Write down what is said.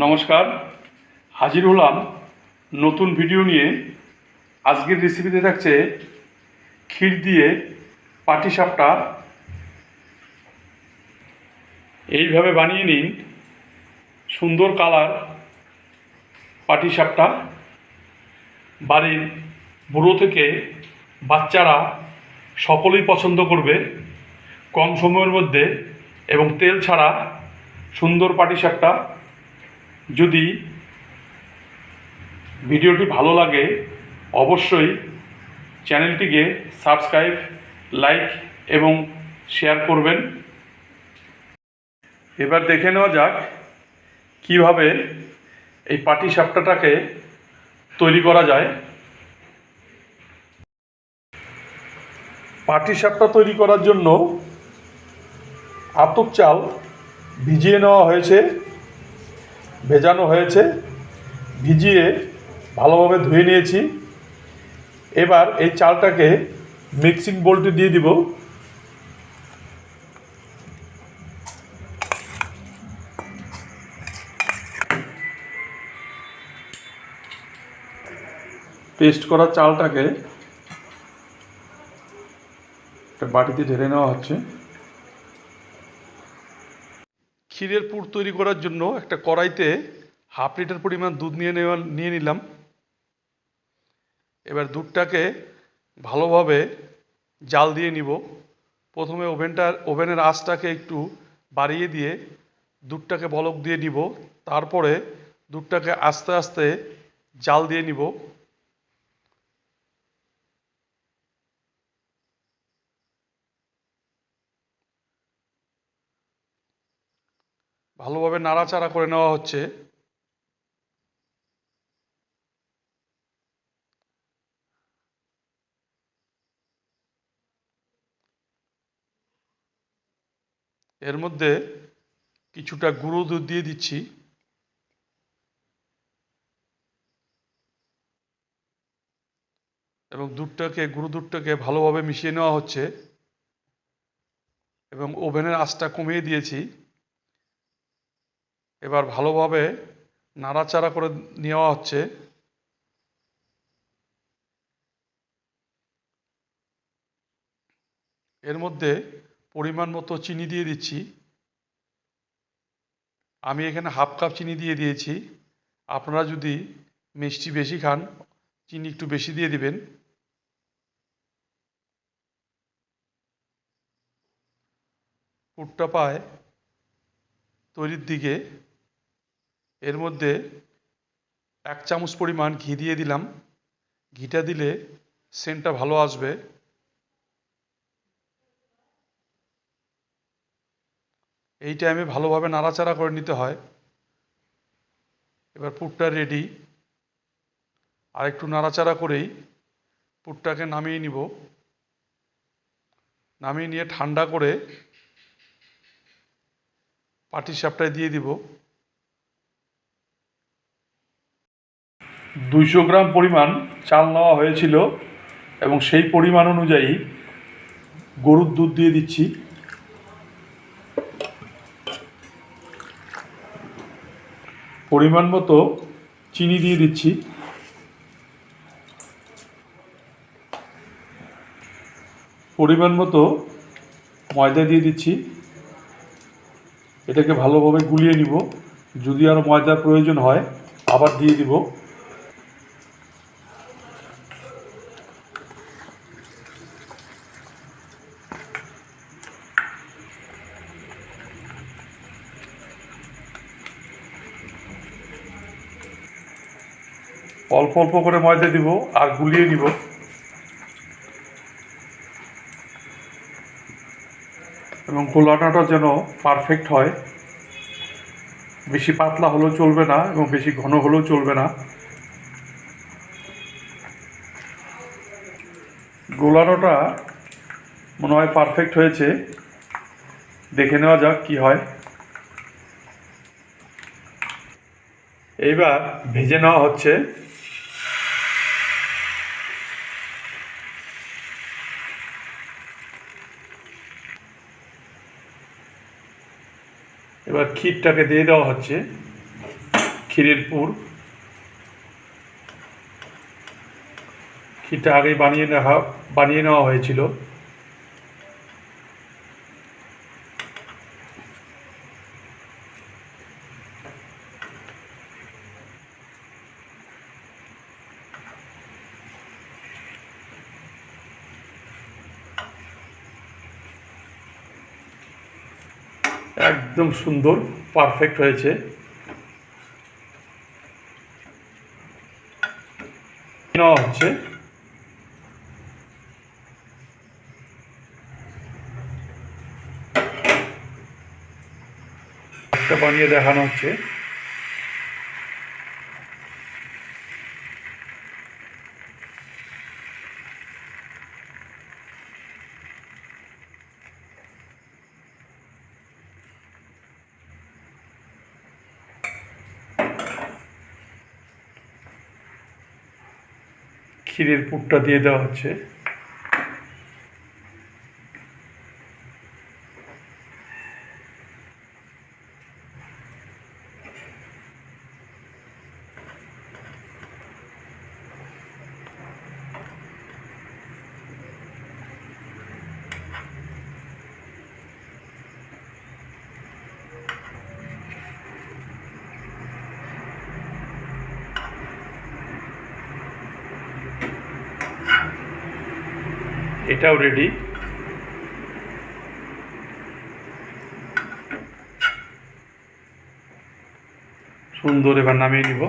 নমস্কার, হাজির হলাম নতুন ভিডিও নিয়ে। আজকের রেসিপিতে থাকছে ক্ষীর দিয়ে পাটিসাপটা। এইভাবে বানিয়ে নিন সুন্দর কালার পাটিসাপটা। বাড়ির বুড়ো থেকে বাচ্চারা সকলেই পছন্দ করবে। কম সময়ের মধ্যে এবং তেল ছাড়া সুন্দর পাটিসাপটা। যদি ভিডিওটি ভালো লাগে অবশ্যই চ্যানেলটিকে সাবস্ক্রাইব, লাইক এবং শেয়ার করবেন। এবার দেখে নেওয়া যাক কিভাবে এই পাটিসাপটাটাকে তৈরি করা যায়। পাটিসাপটা তৈরি করার জন্য আতপ চাল ভিজিয়ে নেওয়া হয়েছে, ভেজানো হয়েছে, ভিজিয়ে ভালোভাবে ধুয়ে নিয়েছি। এবার এই চালটাকে মিক্সিং বোলটি দিয়ে দিব। পেস্ট করা চালটাকে একটা বাটিতে ঢেলে নেওয়া হচ্ছে। ক্ষীরের পুর তৈরি করার জন্য একটা কড়াইতে হাফ লিটার পরিমাণ দুধ নিয়ে নিলাম। এবার দুধটাকে ভালোভাবে জাল দিয়ে নিব। প্রথমে ওভেনের আঁচটাকে একটু বাড়িয়ে দিয়ে দুধটাকে বলক দিয়ে নিব। তারপরে দুধটাকে আস্তে আস্তে জাল দিয়ে নিব। ভালোভাবে নাড়াচাড়া করে নেওয়া হচ্ছে। এর মধ্যে কিছুটা গুঁড়ো দুধ দিয়ে দিচ্ছি। এবং গুঁড়ো দুধটাকে ভালোভাবে মিশিয়ে নেওয়া হচ্ছে। এবং ওভেনের আঁচটা কমিয়ে দিয়েছি। এবার ভালোভাবে নাড়াচাড়া করে নেওয়া হচ্ছে। এর মধ্যে পরিমাণ মতো চিনি দিয়ে দিচ্ছি। আমি এখানে হাফ কাপ চিনি দিয়ে দিয়েছি। আপনারা যদি মিষ্টি বেশি খান চিনি একটু বেশি দিয়ে দিবেন। পুরটা প্রায় তৈরির দিকে। এর মধ্যে 1 চামচ পরিমাণ ঘি দিয়ে দিলাম। ঘিটা দিলে সেন্টটা ভালো আসবে। এই টাইমে ভালোভাবে নাড়াচাড়া করে নিতে হয়। এবার পুরটা রেডি। আর একটু নাড়াচাড়া করেই পুরটাকে নামিয়ে নিব। নামিয়ে নিয়ে ঠান্ডা করে পাটিসাপটায় দিয়ে দিব। 200 গ্রাম পরিমাণ চাল নেওয়া হয়েছিল এবং সেই পরিমাণ অনুযায়ী গরুর দুধ দিয়ে দিচ্ছি। পরিমাণ মতো চিনি দিয়ে দিচ্ছি। পরিমাণ মতো ময়দা দিয়ে দিচ্ছি। এটাকে ভালোভাবে গুলিয়ে নিব। যদি আরও ময়দার প্রয়োজন হয় আবার দিয়ে দিব। অল্প অল্প করে ময়দা দিব আর গুলিয়ে নিব। এবং গোলানোটা যেন পারফেক্ট হয়। বেশি পাতলা হলেও চলবে না এবং বেশি ঘন হলেও চলবে না। গোলানোটা মনে হয় পারফেক্ট হয়েছে। দেখে নেওয়া যাক কি হয়। এইবার ভেজে নেওয়া হচ্ছে। এবার ক্ষীরটাকে দিয়ে দেওয়া হচ্ছে। ক্ষীরের পুর। ক্ষীরটা আগেই বানিয়ে নেওয়া হয়েছিল। একদম সুন্দর, পারফেক্ট হয়েছে। নেওয়া হচ্ছে। একটা বানিয়ে দেখানো হচ্ছে। ক্ষীরের পুরটা দিয়ে দেওয়া হচ্ছে। এটাও রেডি। সুন্দর, এবার নামিয়ে নিব।